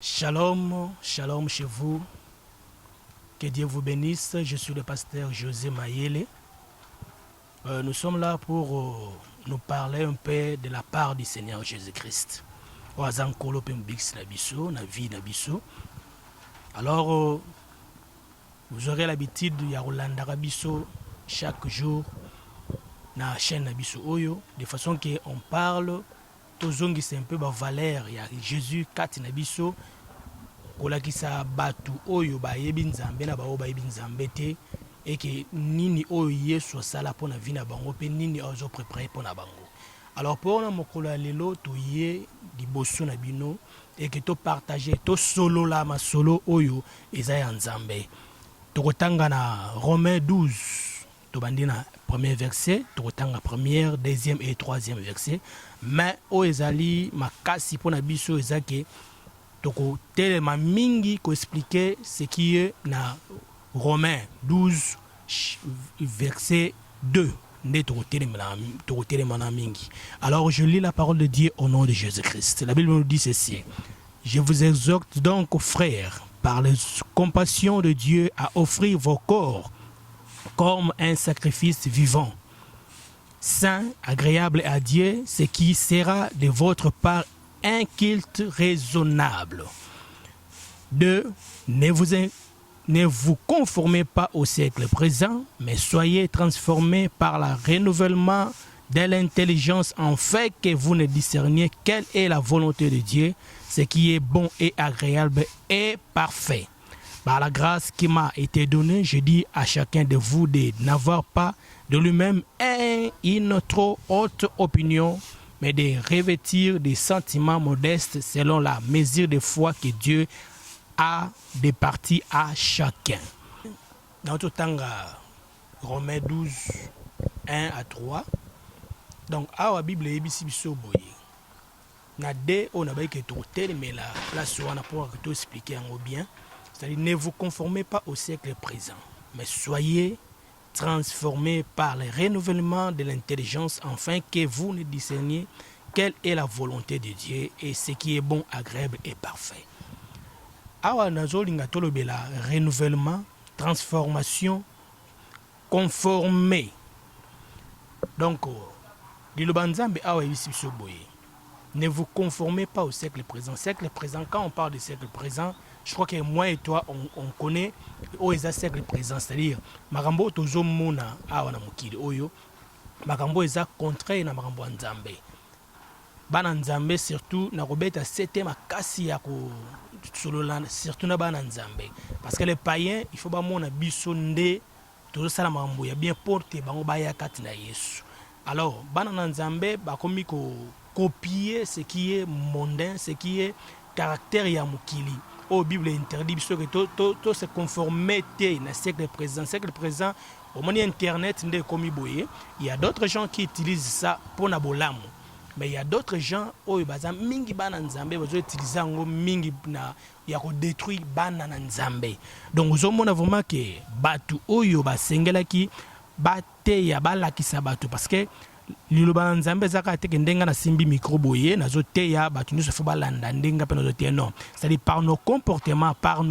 Shalom, shalom chez vous. Que Dieu vous bénisse. Je suis le pasteur José Mayele. Nous sommes là pour nous parler un peu de la part du Seigneur Jésus-Christ. Alors, vous aurez l'habitude de Rolanda Rabiso chaque jour dans la chaîne Nabiso Oyo, de façon qu'on parle. Tozongi c'est un peu ba valeur ya Jésus kati na biso kolakisa batu oyo ba yebi nzambe na ba oyo ba yebi nzambe te et que nini oyo Yesu sala pona vina bango pe nini ozo préparer pona bango. Alors pour na mokolo lelo toye liboso na bino et que to partager to solo la ma solo oyo eza ya nzambe. Tokotanga na Romains 12 tobandi na premier verset, tokotanga première, deuxième et troisième verset. Mais o ezali makasi pona biso ezake toko telema mingi ko expliquer ce qui est na Romains 12 verset 2. Alors je lis la parole de Dieu au nom de Jésus-Christ. La Bible nous dit ceci: je vous exhorte donc, frères, par la compassion de Dieu, à offrir vos corps comme un sacrifice vivant, saint, agréable à Dieu, ce qui sera de votre part un culte raisonnable. 2. Ne vous conformez pas au siècle présent, mais soyez transformés par le renouvellement de l'intelligence, afin que vous ne discerniez quelle est la volonté de Dieu, ce qui est bon et agréable et parfait. Par la grâce qui m'a été donnée, je dis à chacun de vous de n'avoir pas de lui-même une trop haute opinion, mais de revêtir des sentiments modestes selon la mesure de foi que Dieu a départi à chacun. Dans tout temps, Romains 12, 1 à 3. Donc, à la Bible, il y a des on a mais la place où on a pour tout expliquer en bien. C'est-à-dire, ne vous conformez pas au siècle présent, mais soyez transformés par le renouvellement de l'intelligence, afin que vous ne discerniez quelle est la volonté de Dieu et ce qui est bon, agréable et parfait. Awa nazolinga tolobela renouvellement, transformation, conformer. Donc, lilobanzambe awa ibisi biso boye. Ne vous conformez pas au siècle présent. Siècle présent, quand on parle de siècle présent, je crois que moi et toi, on connaît au siècle présent. C'est-à-dire, makambo tozo mona awa na mukili oyo, makambo eza contraire na makambo nzambe. Bana nzambe surtout na robeta sete makasi ya ko solola surtout na bana nzambe. Parce que les païens, il faut ba mona biso nde tozo sala makambo ya bien porter bango baya kati na Yesu. Alors, bana nzambe ba komi ko copier ce qui est mondain, ce qui est caractère ya mukili. Au Bible interdit que se conformer na siècle présent. Siècle présent, au moment internet nde komi boye, il y a d'autres gens qui utilisent ça pour na bolamu. Mais il y a d'autres gens oyo baza mingi bana nzambe bazo utiliser ngo mingi na ya ko détruire bana nzambe. Donc vous mona vraiment que batu oyo basengela ki bate ya balakisa batu parce que liloba nzambe zaka teke ndenga na simbi micro boye nazo teya batu nyuso fo balanda ndenga pe nazo teya non. C'est-à-dire par nos comportements, par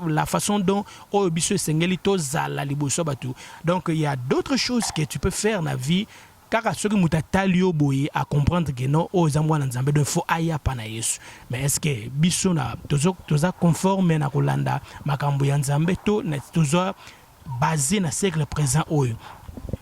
la façon dont oyo biso sengeli to zala liboso batu. Donc il y a d'autres choses que tu peux faire na vie. Car ceux qui mutatali boye à comprendre que non aux amwa nzambe de fo aya pana Yesu. Mais est-ce que biso na toza conforme na kolanda makambo ya nzambe to na toza basé na siècle présent oyo.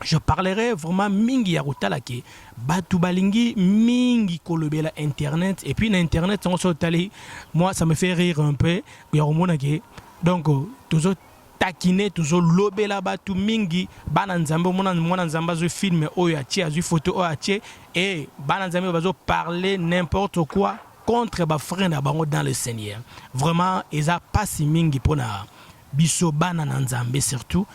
Je parlerai vraiment mingi ya kotala ke batu balingi mingi kolobela internet et puis na internet on tali moi ça me fait rire un peu ya romona ke donc tozo takine toujours lobela batu mingi bana nzambe mwana nzambe azo filme oyo atie azu photo oyo atie et bana nzambe bazo parler n'importe quoi contre ba frère na bango dans le Seigneur. Vraiment eza pasi mingi pona biso bana nzambe surtout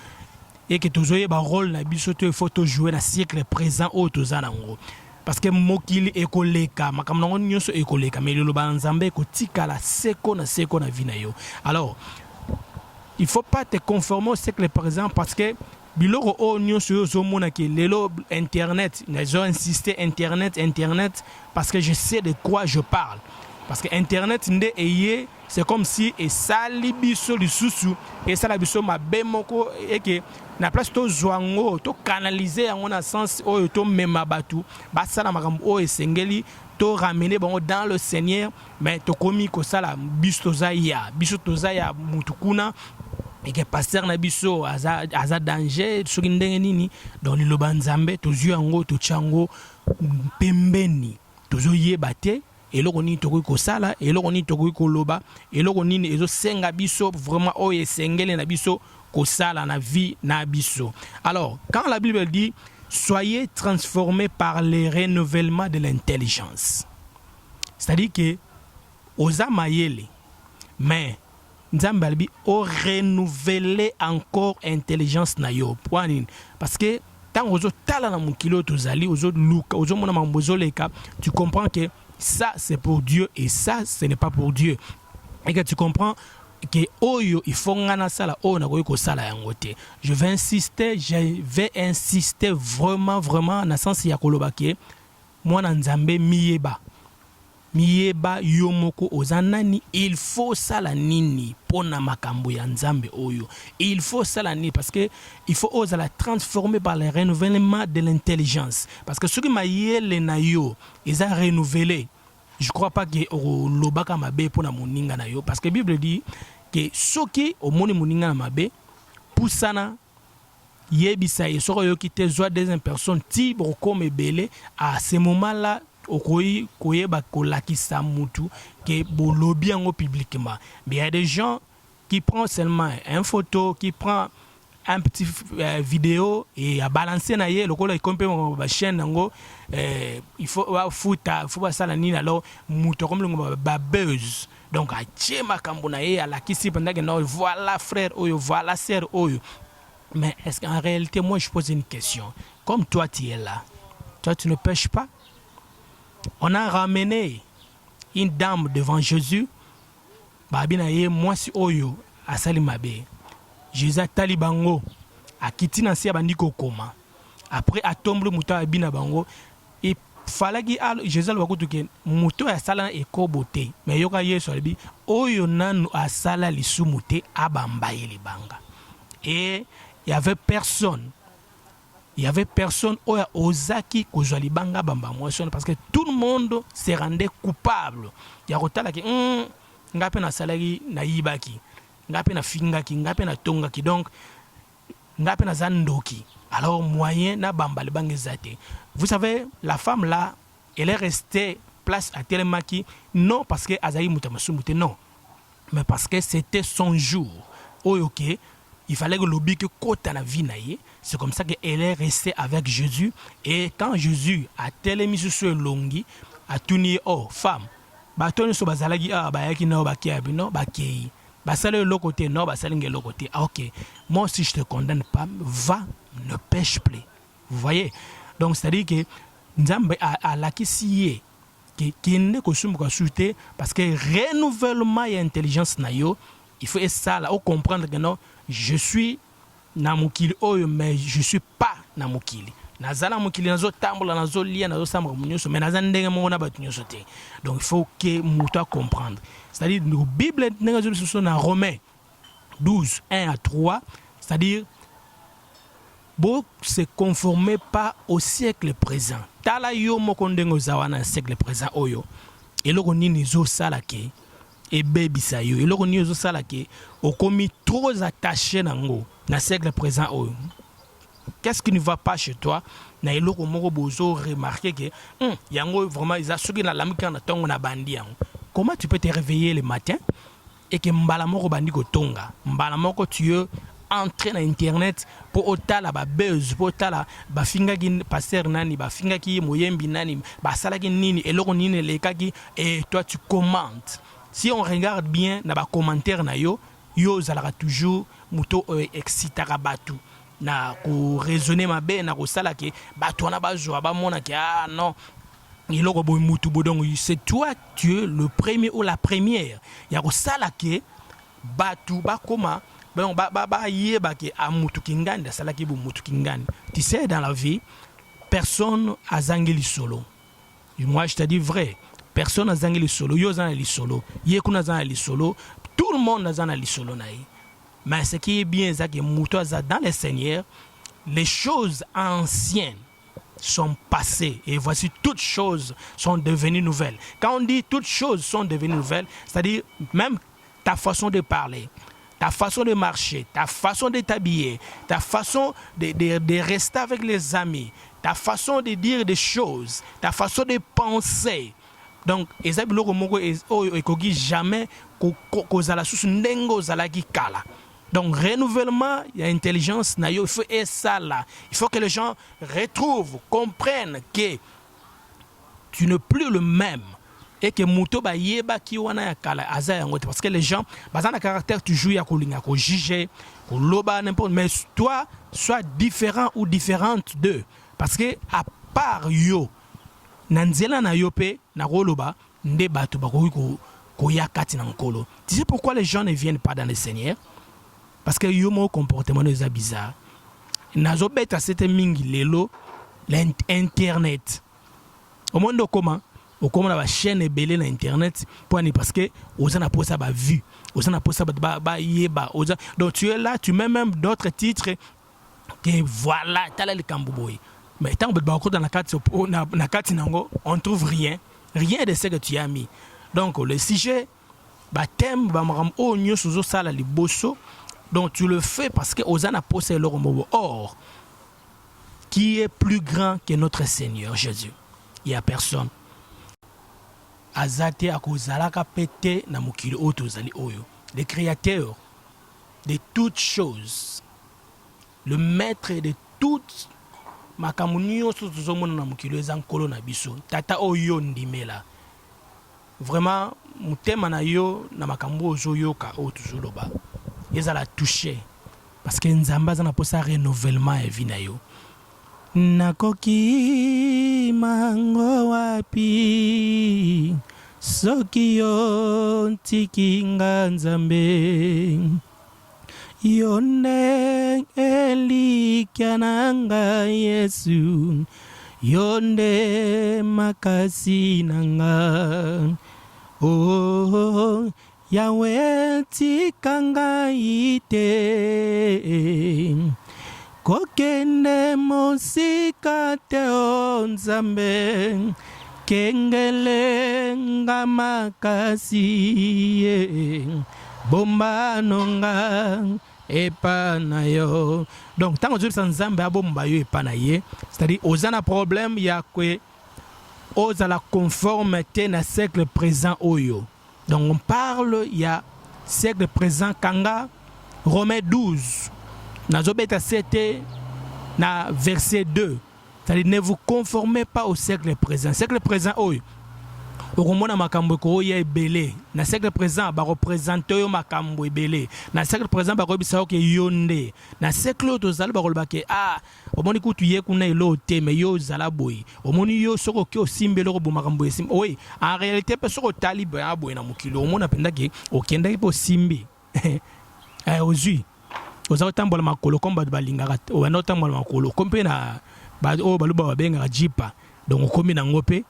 et que tozoye ba rôle na biso to photo jouer na siècle présent o tozana ngo parce que mokili ekoleka makambo nango nyonso ekoleka mais le ba nzambe ko tikala seko na vina yo. Alors il ne faut pas te conformer au siècle présent parce que biloko o nyonso yo zomona ke lelo internet, ils ont insisté internet parce que je sais de quoi je parle. parce que internet nde eye c'est comme si esali biso lisusu esala biso mabe moko eke na place to zwango to canaliser yango na sens oyo to mema batu basala makambo oyo esengeli to ramener bango dans le Seigneur, mais to komi ko sala biso toza ya mutukuna et que pasteur na biso aza danger soki ndenge nini dans liloba nzambe tozwi yango tochango pembeni tozoyeba te eloko nini tokoki kosala eloko nini tokoki koloba eloko nini ezosenga biso vraiment oyo esengeli na biso kosala na vie na biso. Alors quand la Bible dit soyez transformés par le renouvellement de l'intelligence, c'est-à-dire que oza mayele mais nzambe albi o renouveler encore intelligence na yo parce que tant ozo tala na mukilo tozali ozo luka ozo mona mambozo leka, tu comprends que ça c'est pour Dieu et ça ce n'est pas pour Dieu, et que tu comprends que oyo il faut ngana sala o na ko sala yango te. Je vais insister vraiment na sens ya koloba ke mwana nzambe miyeba yomoko ozanani, il faut sala nini pona makambo ya nzambe oyo, il faut sala nini parce que il faut oser la transformer par le renouvellement de l'intelligence, parce que ce qui m'a yele na yo ils a renouvelé. Je crois pas que lobaka mabe pona moninga na yo, parce que Bible dit que soki omoni moninga na mabe pusana yebisa yesoko yo kite zwa des personnes tibre comme belé, à ce moment là okoyi koyeba kolakisa mutu que bolobi yango publiquement. Mais il y a des gens qui prennent seulement une photo, qui prend un petit vidéo et à balancer na ye lokola ikompe ba chaîne nango il faut faut ça la nini, alors mutu comme le ba buzz, donc a tchema kambo na ye ala kisi pendant que non voilà frère oyo voilà sœur oyo. Mais est-ce qu'en réalité moi je pose une question, comme toi tu es là, toi tu ne pêches pas? On a ramené une dame devant Jésus. Babina ye mwasi oyo asali mabe. Jésus atali bango akiti na sia bandiko koma. Après atomble muto abina bango et falaki Jésus alwa kutuke muto asala ekobote. Mais yoka Yesu alibi oyo nanu asala lisumute abamba libanga. Et il y avait personne oya ozaki kozwali banga bamba motion, parce que tout le monde se rendait coupable ya kotala ki ngape na salari na yibaki, ngape na fingaki, ngape na tongaki, donc ngape na zandoki, alors moyen na bamba le banga zate. Vous savez, la femme là elle est restée place à Telemaki, non parce que azayi mutamasumute, non, mais parce que c'était son jour. Ok, il fallait que l'obi que kota na vie naie. C'est comme ça qu'elle est restée avec Jésus. Et quand Jésus a tellement sur longi, a tourné, oh femme, baton so bazalagi bayaki na baki abino bakei. Basale le côté non, basale le côté. Ah ok. Moi si je te condamne pas, va, ne pêche plus. Vous voyez? Donc c'est-à-dire que Nzambe a lakisiye qui ne consomme qu'à souter, parce que renouvellement et intelligence na yo, il faut ça là, comprendre que non, je suis na mukili oyo mais je suis pas na mukili. Nazala mukili nazo tambola nazo lia nazo samba munyoso mais naza ndenge mo na batu nyoso te. Donc il faut que muta comprendre. C'est-à-dire la Bible ndenge zo na Romains 12 1 à 3, c'est-à-dire bo se conformer pas au siècle présent. Tala yo moko ndenge zawana siècle présent oyo. Eloko nini zo sala ke et baby sa yo eloko nini zo sala ke okomi trop attaché nango na siècle présent oyo. Qu'est-ce qui ne va pas chez toi? Na eloko moko bozo remarquer que yango vraiment ils a soki na lamika na tongo na bandi yango. Comment tu peux te réveiller le matin et que mbala moko bandi ko tonga, mbala moko tu entrer na internet pour otala ba buzz, pour otala ba finga ki passer nani, ba finga ki moyembi nani, ba sala ki nini eloko nini lekaki, et toi tu commentes. Si on regarde bien na ba commentaire na yo zalaka toujours muto excitaka batu na ko raisonner mabe na ko sala ke batu na bazwa ba mona ke non iloko boy mutu bodongo, c'est toi tu es le premier ou la première ya ko sala ke batu ba koma ba yeba ke amutu kinganda sala ke bu mutu kinganda. Tu sais, dans la vie personne a zangeli solo. Moi je te dis vrai, personne n'a zangé le solo, yo zana le solo, yekuna zana le solo, tout le monde n'a zana le solo naï. Mais ce qui est bien, c'est que dans le Seigneur, les choses anciennes sont passées et voici toutes choses sont devenues nouvelles. Quand on dit toutes choses sont devenues nouvelles, c'est-à-dire même ta façon de parler, ta façon de marcher, ta façon de t'habiller, ta façon de rester avec les amis, ta façon de dire des choses, ta façon de penser. Donc, jamais donc, renouvellement, il y a intelligence, il faut ça là. Il faut que les gens retrouvent, comprennent que tu n'es plus le même. Et que Mouto ba yeba ki wana ya kala aza ya ngote. Parce que les gens, bazan na caractère tu joues ya kolinga, ko juger, ko loba n'importe. Mais toi, sois différent ou différente d'eux. Parce que à part yo, nanzela na yope, na roloba, nde batu ba ko yakati na nkolo. Tu sais pourquoi les gens ne viennent pas dans le Seigneur? Parce que yo mo comportement est bizarre. Nazo beta c'était mingi lelo l'internet. Au monde comment? Au comment la chaîne est belle na internet parce que aux gens pas ça ba vu, aux gens pas ça ba yeba, donc tu es là, tu mets même d'autres titres que voilà, t'as le camboboy. Mais tant que dans la carte on trouve rien de ce que tu as mis. Donc le sujet ba thème ba maram o nyo suzo sala liboso. Donc tu le fais parce que Osana possède leur mot. Or, qui est plus grand que notre Seigneur Jésus? Il n'y a personne. Azate akozalaka pete na mukili otozali oyo. Le créateur de toutes choses, le maître de toutes makamunio sotozomona na mukili ezankolo na biso. Tata oyo ndimela. Vraiment, mutema na yo na makambo ozoyoka otuzoloba. Ils allaient toucher parce que nzamba zana posa renouvellement et vinayo nakoki mango wapi soki yo tikinga nzambe yonde elikananga Yesu yonde makasi nanga oh Yahweh tikanga ite kokende mosika teo nzambe kengele nga makasi bomba nonga epa na yo. Donc tant que nzambe abomba yo epa na ye, c'est-à-dire ozana problème ya kwe ozala conformité na siècle présent oyo. Donc on parle, il y a siècle présent, Kanga, Romains 12. Nazobeta c'était na verset 2. C'est-à-dire ne vous conformez pas au siècle présent. Siècle présent, oui. Au Romana makambo ko ya ebele. Na siècle présent ba représenter yo makambo ebele. Na siècle présent ba robisa ke yonde. Na siècle tozali ba kolba ke omoni kutu ye kuna elo te me yo zala boy. Omoni yo soko ke osimbelo ko makambo esim. Oui, en réalité pe soko talibe aboy na mukilo. Omona penda ke okenda po simbi. Ozui. Oza tambola makolo komba balingaka. O na tambola makolo. Kompe na ba o baluba ba benga jipa. Donc okomi na ngope.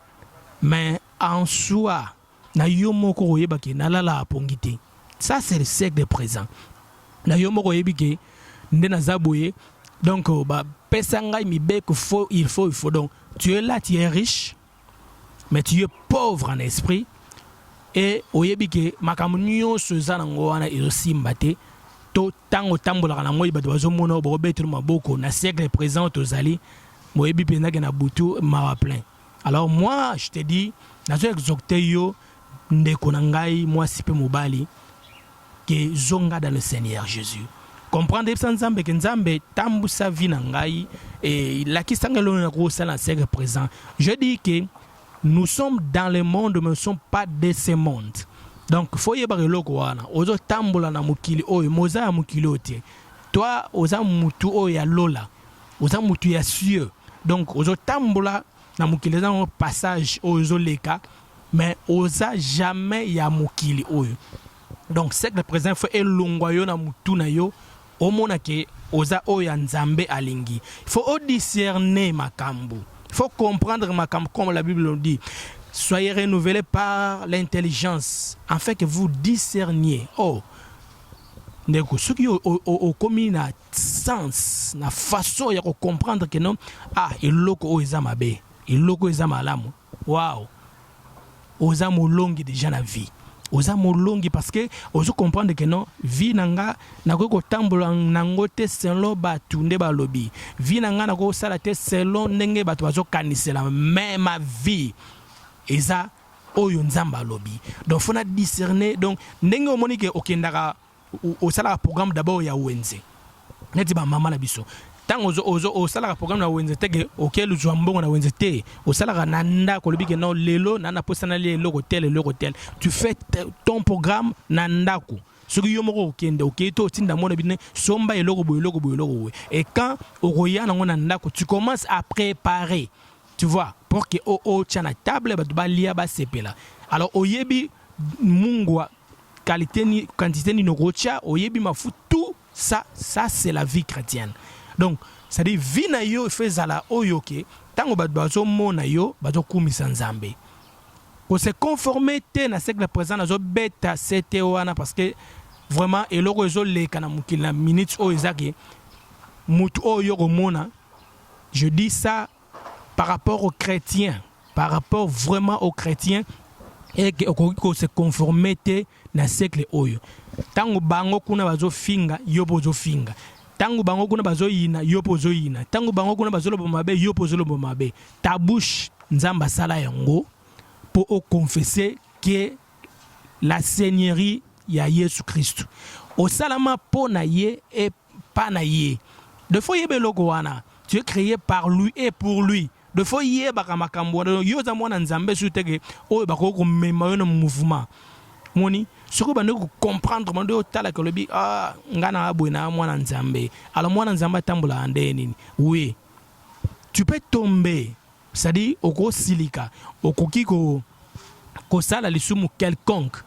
Mais en soi, na yomoko oyebake na lala apongite. Ça c'est le siècle présent. Na yomoko oyebike ndena zaboye. Donc ba pesanga mibe que il faut donc tu es là, tu es riche mais tu es pauvre en esprit et oyebike makamunyo sozana ngwana ezosimbate to tango tambola na moyi bato bazomona bo betre maboko na siècle présent tozali moyebi pena ke na butu ma plein. Alors moi, je te dis, nazo exhorter yo ndeko na ngai moi sipe mobali que zonga dans le Seigneur Jésus. Comprendre ça nzambe que nzambe tambu sa vie na ngai et la kisanga lo na ko sala siècle présent. Je dis que nous sommes dans le monde mais nous ne sommes pas de ce monde. Donc faut yeba loko wana ozo tambola na mukili oyo moza ya mukili ote. Toi oza mutu oyo ya lola. Oza mutu ya cieux. Donc ozo tambola na mukili za passage ozo leka mais oza jamais ya mukili oyo. Donc siècle présent faut elongwa yo na mutu na yo omona ke oza oyo nzambe alingi. Il faut discerner makambo. Il faut comprendre makambo comme la Bible nous dit. Soyez renouvelés par l'intelligence, afin que vous discerniez. Oh, ce qui au commis na sens, na façon de comprendre que non, ah, il loko o ezamabe, il loko ezamalamu. Wow, oza molongi déjà na vie. Oza molongi parce que ozo comprendre que non, vie nanga na ko tambola nango te selon batu nde ba lobi. Vie nanga na ko sala te selon ndenge batu bazo kanisela même vie. Eza oyo nzamba lobi. Donc faut na discerner, donc ndenge omoni ke okendaka au sala programme d'abord ya wenze. Neti ba mama na biso. Tant au sala programme na wenze teke okel jwambongo na wenze te. Au sala nanda ko lobi ke non lelo nana posana lelo hotel. Tu fais ton programme nanda ko. Ce qui yomoko okende oketo tinda mona bine somba eloko boy. Et quand okoya na ngona ndako tu commences à préparer. Tu vois, pour que o tchana table ba lia ba sepela. Alors oyebi mungwa qualité ni quantité ni nogocha oyebi mafu tout ça c'est la vie chrétienne. Donc ça dit vie na yo fezala oyoke tango bazo mona yo bazo kumisa nzambe. Ko se conformer te na siècle présent na zo beta c'était wana parce que vraiment eloko zo leka na mukila na minutes o ezaki mutu oyo komona. Je dis ça par rapport aux chrétiens, par rapport vraiment aux chrétiens, et qu'on se conforme na siècle oyo. Tango bango kuna bazo finga, yopo zo finga. Tango bango kuna bazo yina, yopo zo yina. Tango bango kuna bazo lobo mabe, yopo zo lobo mabe. Ta bouche nzamba sala yango pour confesser que la seigneurie ya Yesu Christ. O salama po na ye et pas na ye. De fois yebe logo wana, tu es créé par lui et pour lui. De fois yé baka makambo yo za mwana nzambe suteke o bako ko mema yo mouvement moni soko bande ko comprendre mando tala ko lobi ah ngana abwena mwana nzambe alors mwana nzambe tambola ande nini oui tu peux tomber c'est-à-dire oko silika okoki ko sala lisumu quelconque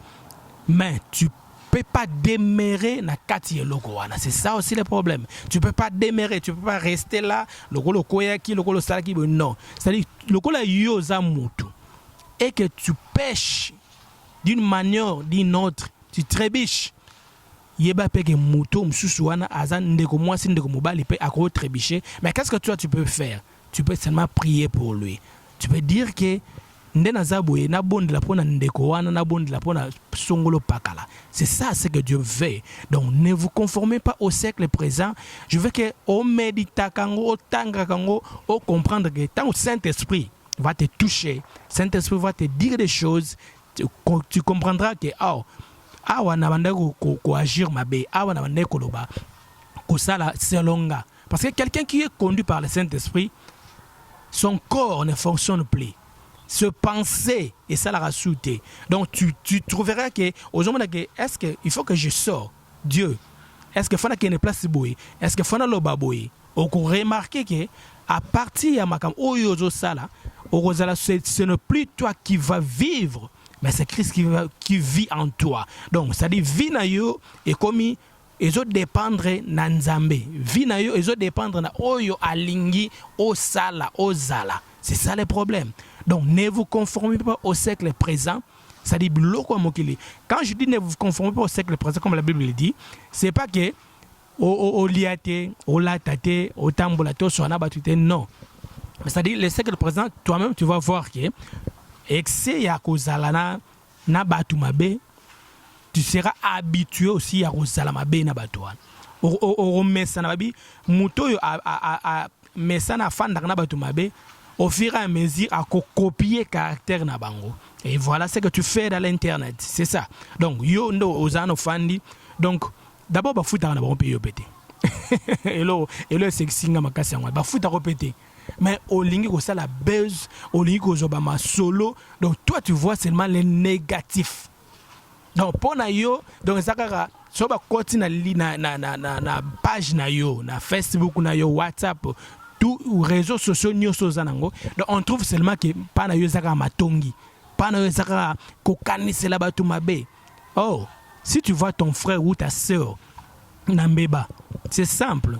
mais tu peux pas demeurer na kati eloko wana. C'est ça aussi le problème. Tu peux pas demeurer, tu peux pas rester là, lokolo koyaki, lokolo salaki, non. C'est-à-dire, lokolo yoza mutu. Et que tu pêches d'une manière ou d'une autre, tu trébiches. Yeba peke mutu, msusu wana, azan ndeko mwasi ndeko mobali, pe akro trébicher. Mais qu'est-ce que toi tu peux faire? Tu peux seulement prier pour lui. Tu peux dire que ndena zaboué na bonde la pona ndeko wana na bonde la pona songolo pakala. C'est ça ce que Dieu veut. Donc ne vous conformez pas au siècle présent. Je veux que au médita kango au tanga kango au comprendre que tant le Saint-Esprit va te toucher, Saint-Esprit va te dire des choses, tu comprendras que awa na banda ko agir mabe, awa na banda ko loba ko sala selonga. Parce que quelqu'un qui est conduit par le Saint-Esprit, son corps ne fonctionne plus. Se penser et ça la rassouter. Donc tu trouveras que aujourd'hui est-ce que il faut que je sors Dieu. Est-ce que fana qu'il y a une place boy? Est-ce que fana loba boy? On remarquer que à partir ya makam oyozo sala, ce n'est plus toi qui vas vivre, mais c'est Christ qui vit en toi. Donc ça dit vie na yo et comme ezo dépendre na nzambe. Vie na yo ezo dépendre na oyo alingi o sala o zala. C'est ça le problème. Donc, ne vous conformez pas au siècle présent. Ça dit, quand je dis ne vous conformez pas au siècle présent, comme la Bible le dit, c'est pas que au liate, au latate, au tambolato, sur un abatute, non. Mais ça dit, le siècle présent, toi-même, tu vas voir que, excès ya kozalana na batumabe, tu seras habitué aussi à kozalamabe na batuan. Au mesanababi, muto a mesana fandaka na batumabe. Au fur et à mesure à copier caractère na bango. Et voilà ce que tu fais dans l'internet, c'est ça. Donc yo ndo ozano fandi. Donc d'abord ba futa na ba pe yo pété. Elo sexy nga makasi ngwa ba futa ko pété. Mais au lingi ko ça la buzz, au lingi ko zoba ma solo. Donc toi tu vois seulement les négatifs. Donc pour na yo donc zakara so ba koti na page na yo, na Facebook na yo, WhatsApp tous réseaux sociaux nyonso zanango. Donc on trouve seulement que pana yo zaka matongi, pana yo zaka kokanisela batu mabe. Oh, si tu vois ton frère ou ta sœur nambeba, c'est simple.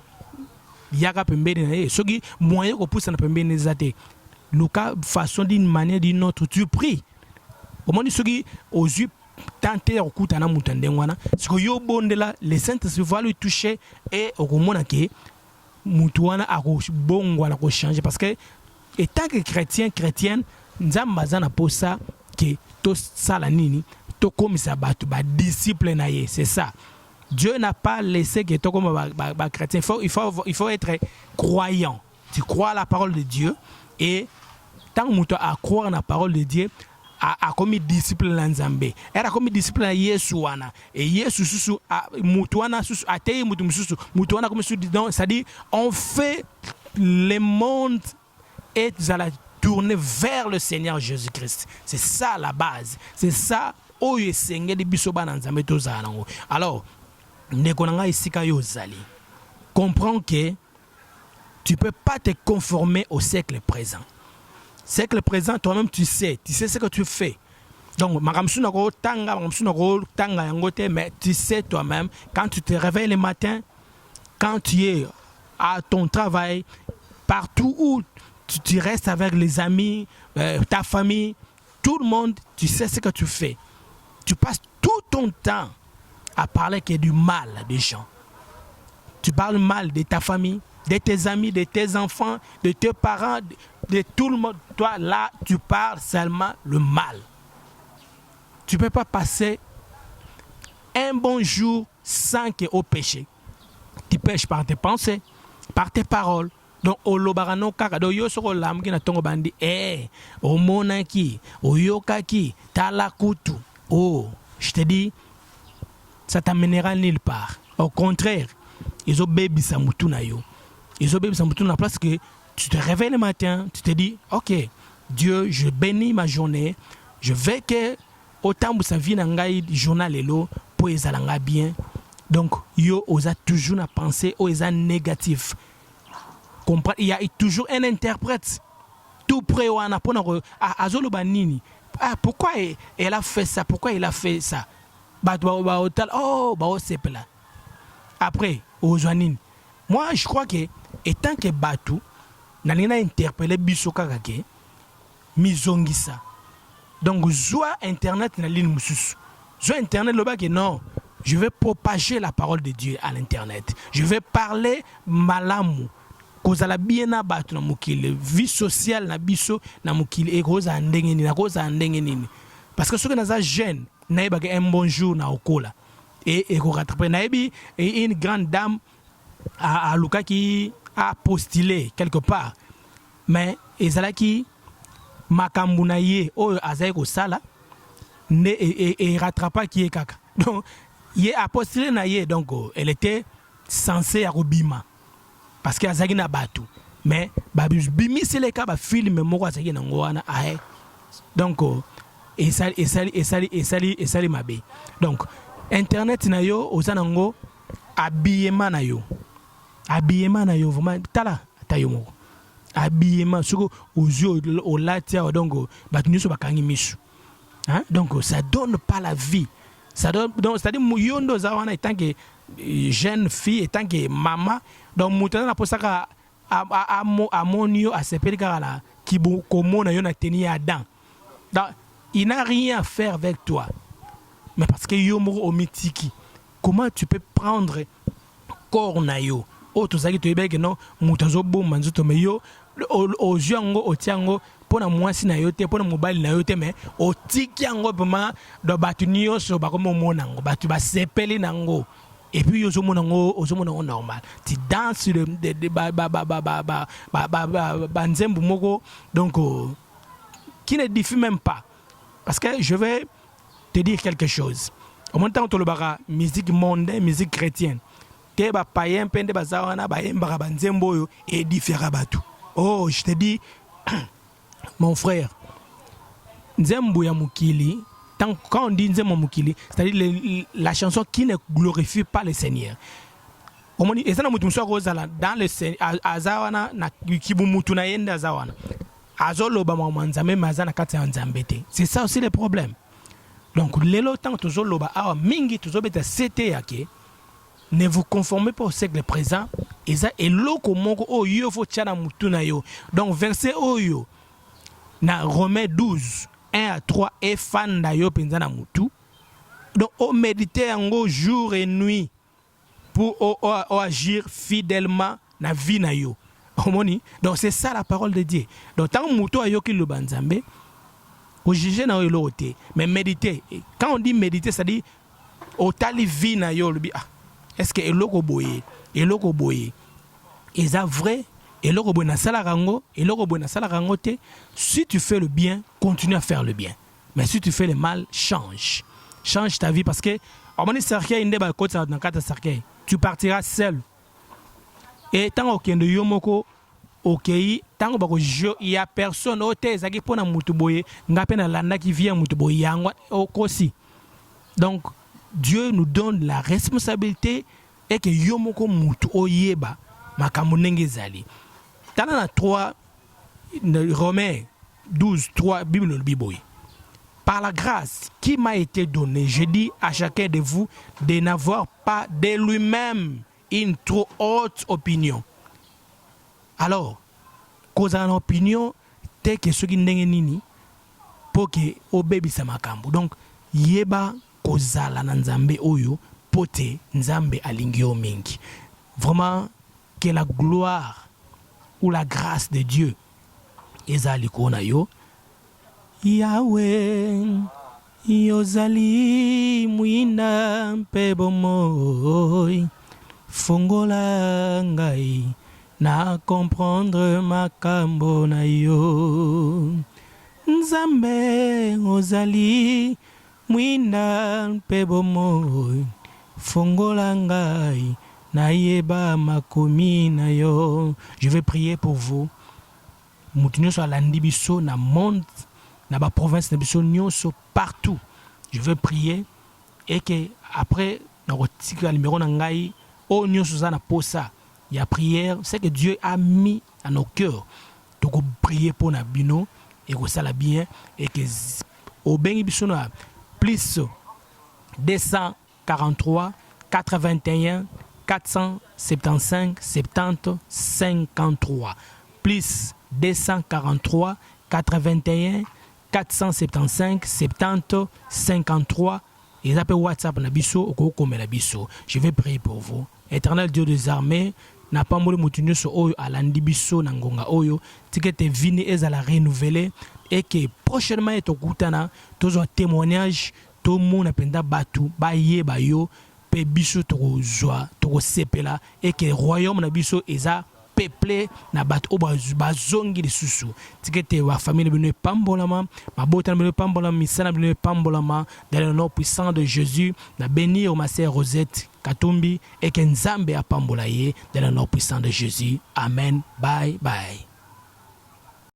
Yaka pembeni na ye, soki moyen ko poussa na pembeni zate. Luka façon d'une manière d'une autre tu pries. Au moment où aux yeux tenter au coup tana mutandengwana, ce que yo bondela les saintes se va lui toucher et au moment que mutuana a bongo la changer parce que étant que chrétienne nzamba na posa que to sala nini to comme ça batu ba disciple na ye, c'est ça. Dieu n'a pas laissé que toi comme chrétien. Il faut être croyant. Tu crois à la parole de Dieu et tant que tu as croire à la parole de Dieu, a commis discipline l'anzambe. Elle a commis discipline à Yesu wana. Et Yesu susu a mutuana susu a tei mutu susu mutuana comme susu donc c'est-à-dire on fait le monde et à tourner vers le Seigneur Jésus-Christ. C'est ça la base. C'est ça où le Seigneur de bisoba n'anzambe tozana. Alors comprends que tu ne peux pas te conformer au siècle présent. Siècle présent, toi-même tu sais ce que tu fais. Donc, mais tu sais toi-même, quand tu te réveilles le matin, quand tu es à ton travail, partout où tu restes avec les amis, ta famille, tout le monde, tu sais ce que tu fais. Tu passes tout ton temps à parler que du mal des gens. Tu parles mal de ta famille, de tes amis, de tes enfants, de tes parents, de tout le monde. Toi, là, tu parles seulement le mal. Tu ne peux pas passer un bon jour sans que au péché. Tu pêches par tes pensées, par tes paroles. Donc, au lobarano kaka, do yo soko lamki na tongo bandi, o monaki, o yokaki, talakutu. Oh, je te dis, ça t'amènera nulle part. Au contraire, ils ont baby samutu na yo. Ils ont baby samutu na place que tu te réveilles le matin, tu te dis, ok, Dieu, je bénis ma journée, je veux que autant que ça vienne en gaï journal elo pour les alanga bien. Donc, yo osa toujours na penser aux négatif. Il y a toujours un interprète. Tout près on a pour azolo banini. Ah, pourquoi elle a fait ça? Pourquoi il a fait ça? Après, aux Joanine. Moi, je crois que, étant que Batu, n'a interpellé Bisoka Kake, Mizongisa. Donc, soit Internet n'a ligne Moussus. Soit Internet, le bac, non. Je vais propager la parole de Dieu à l'Internet. Je vais parler malamu. Koza la bien na batu na mukile. Vie sociale na biso na mukile. Et koza andengeni, na koza andengeni. Parce que ce que nous avons jeune, nous avons un bon jour na okola. Et nous avons une grande dame à Luka qui a postulé quelque part. Mais ezalaki makambu na ye oyo azai ko sala ne et rattrapa qui est kaka. Donc il a postulé na ye donc elle était censée à Robima parce que azaki na batu. Mais bimi c'est le cas ba film moko azaki na ngwana ahe. Donc et sali mabe. Donc internet na yo ozanango habillement na yo vraiment tala tayo moko habillement soko aux yeux au latia donc batuniso bakangi misu hein. Donc ça donne pas la vie, ça donne donc c'est-à-dire yondo zawana étant que jeune fille étant que maman donc mutana na posaka a monio a sepeli kala kibo komo na yo na tenir Adam. Donc il n'a rien à faire avec toi. Mais parce que yo moko omitiki, comment tu peux prendre corps na yo? Oh, tout ça qui te dit que non, mutazo bom manzuto me yo aux yeux au tiango pour na mwasi na yo te pour na mobile na yo te mais au tiki yango vraiment do batu nyonso ba comme monango batu ba sepeli nango et puis yo zo monango normal tu danses le nzembo moko donc qui ne diffuse même pas parce que je vais te dire quelque chose. Au moment où tu as musique mondaine, musique chrétienne, tu as païen, pende bazawana, baemba banzembo et différents bateaux. Oh, je te dis, mon frère, nzembo ya mukili, quand on dit nzembo mukili, c'est-à-dire la chanson qui ne glorifie pas le Seigneur. Au moment où tu dans le azawana na kibumutu na yenda azawana, azolo ba manzame mazana kati ya nzambete. C'est ça aussi le problème. Donc, les temps toujours loba awa mingi toujours beta c'était yake. Ne vous conformez pas au siècle présent. Et ça est loko moko o yo fo tchana mutuna yo. Donc verset oyo na Romains 12 1 à 3 et fanda yo penza na mutu. Donc on méditer yango jour et nuit pour agir fidèlement na vie na yo. Donc c'est ça la parole de Dieu. Donc tant mutu ayoki le banzambe au juger na yo te, mais méditer. Quand on dit méditer, ça dit au tali vie na yo lubi ah est-ce que eloko boye est ça vrai eloko boye na sala rango eloko boye na sala rango te. Si tu fais le bien, continue à faire le bien, mais si tu fais le mal, change ta vie, parce que tu partiras seul et tant que yomoko il y a personne qui vient aussi. Donc Dieu nous donne la responsabilité et que yomoko mutu oyeba makambo ndenge ezali. Tana na 3 Romains 12 3 Bible le biboy. Par la grâce qui m'a été donnée, je dis à chacun de vous de n'avoir pas de lui-même une trop haute opinion. Alors, cause en opinion, t'es que ce qui n'est nini pour que obébi sa makambo. Donc, yeba kozala na nzambe oyo pote nzambe alingio mingi. Vraiment que la gloire ou la grâce de Dieu ezali kona yo. Yahweh, yozali mwina mpe bomoi, fongola ngai na comprendre makambo na yo. Nzambe ozali mwina mpe bomoi, fongola ngai na yeba makomi na yo. Je vais prier pour vous. Moutinyo so alandi biso na monde, na ba province na biso nyonso partout. Je veux prier et que après na kotika numéro na ngai o nyonso za na posa ya prière, c'est que Dieu a mis à nos cœurs de prier pour na bino et que ça la bien et que au bengi biso na plus 243 81 475 70 53 plus 243 81 475 70 53 et appelle WhatsApp na biso okoko la biso. Je vais prier pour vous. Éternel Dieu des armées, n'a pas moli mutunyo so oyo alandi biso na ngonga oyo tikete vini ezala renouveler et que prochainement etokutana tozo témoignage to mona penda batu ba yeba yo pe biso tokozwa tokosepela et que royaume na biso eza peuplé na bat bazongi lisusu tikete wa famille bino pambolama mabota bino pambolama misana bino pambolama dans le nom puissant de Jésus na bénir ma sœur Rosette Katumbi et que Nzambe apambola ye dans le nom puissant de Jésus. Amen. Bye bye.